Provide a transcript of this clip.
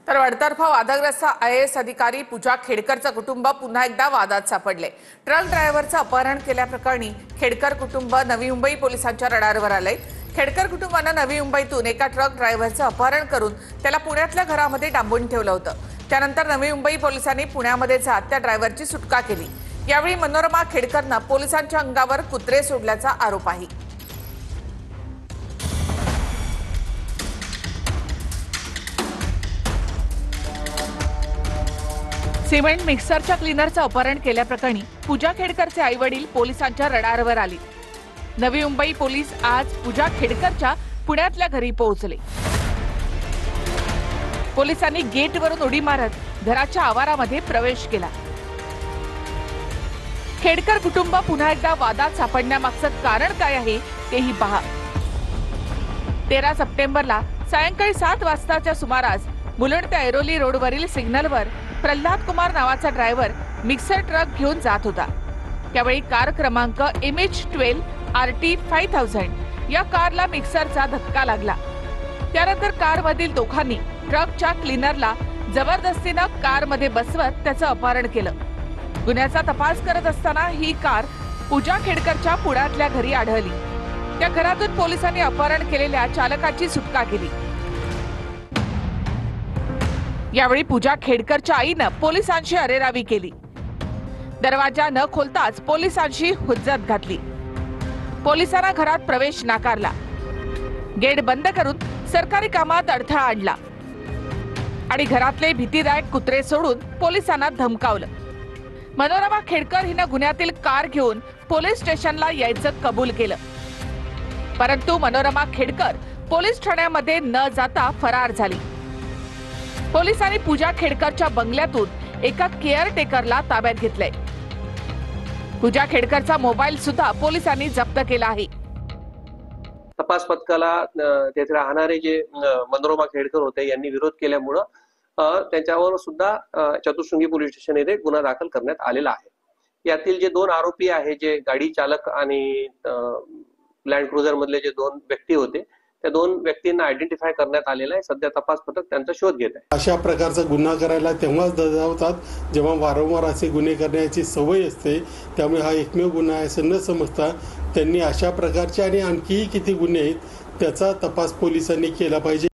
तर वडतर्फा वादग्रस्त IAS अधिकारी पूजा खेडकरचं कुटुंब पुन्हा एकदा वादात सापडले। ट्रक ड्रायव्हरचं अपहरण केल्याप्रकरणी खेडकर कुटुंब नवी मुंबई पोलिसांच्या रडारवर आलंय। खेडकर कुटुंबानं नवी मुंबईतून एका ट्रक ड्रायव्हरचं अपहरण करून त्याला पुण्यातल्या घरामध्ये डांबून ठेवलं होतं। त्यानंतर नवी मुंबई पोलिसांनी पुण्यामध्ये जात त्या ड्रायव्हरची सुटका केली। यावेळी मनोरमा खेडकरनं पोलिसांच्या अंगावर कुत्रे सोडल्याचा आरोप आहे। सिमेंट मिक्सरच्या क्लीनरचं अपहरण केल्याप्रकरणी पूजा खेडकरचे आईवडील पोलिसांच्या रडारवर आले। नवी मुंबई पोलीस आज पूजा खेडकरच्या पुण्यातल्या घरी पोहोचले। पोलिसांनी गेटवरून उडी मारत घराच्या आवारामध्ये प्रवेश केला। खेडकर कुटुंब पुन्हा एकदा वादात सापडण्यामागचं कारण काय आहे तेही पहा। 13 सप्टेंबरला सायंकाळी 7 वाजताच्या सुमारास मुलुंड ते ऐरोली रोडवरील सिग्नलवर प्रल्हाद कुमार नावाचा ड्रायव्हर मिक्सर ट्रक घेऊन जात होता। त्यावेळी कार क्रमांक MH12 RT 5000 या कारला मिक्सरचा धक्का लागला। त्यानंतर कारमधील दोघांनी ट्रकच्या क्लीनरला जबरदस्तीनं कारमध्ये बसवत त्याचं अपहरण केलं। गुन्ह्याचा तपास करत असताना ही कार पूजा खेडकरच्या पुण्यातल्या घरी आढळली। त्या घरातून पोलिसांनी अपहरण केलेल्या चालकाची सुटका केली। यावेळी पूजा खेडकरच्या आईनं पोलिसांची अरेरावी केली। दरवाजा न खोलताच पोलिसांची हुज्जत घातली। पोलिसांना घरात प्रवेश नाकारला, गेट बंद करून सरकारी कामात अडथळा आणला आणि घरातले भीतीदायक कुत्रे सोडून पोलिसांना धमकावलं। मनोरमा खेडकर हिनं गुन्ह्यातील कार घेऊन पोलीस स्टेशनला यायचं कबूल केलं, परंतु मनोरमा खेडकर पोलीस ठाण्यामध्ये न जाता फरार झाली। पोलिसांनी पूजा खेडकरच्या बंगल्यातून एका केअरटेकरला ताब्यात घेतलंय। पूजा खेडकरचा मोबाईल सुद्धा पोलिसांनी जप्त केला आहे। तपास पथकाला तेथे राहणारे जे मनोरमा खेडकर होते यांनी विरोध केल्यामुळे त्यांच्यावर सुद्धा चतुशृंगी पोलीस स्टेशन येथे गुन्हा दाखल करण्यात आलेला आहे। यातील जे 2 आरोपी आहे, जे गाडी चालक आणि लँड क्रुझर मधले जे 2 व्यक्ती होते, त्या 2 व्यक्तींना आयडेंटिफाय करण्यात आलेला आहे। सध्या तपास पथक त्यांचा शोध घेत आहे। अशा प्रकारचा गुन्हा करायला तेव्हाच दजावतात जेव्हा वारंवार असे गुन्हे करण्याची सवय असते। त्यामुळे हा एकमेव गुन्हा आहे असं न समजता त्यांनी अशा प्रकारचे आणि आणखीही किती गुन्हे आहेत त्याचा तपास पोलिसांनी केला पाहिजे।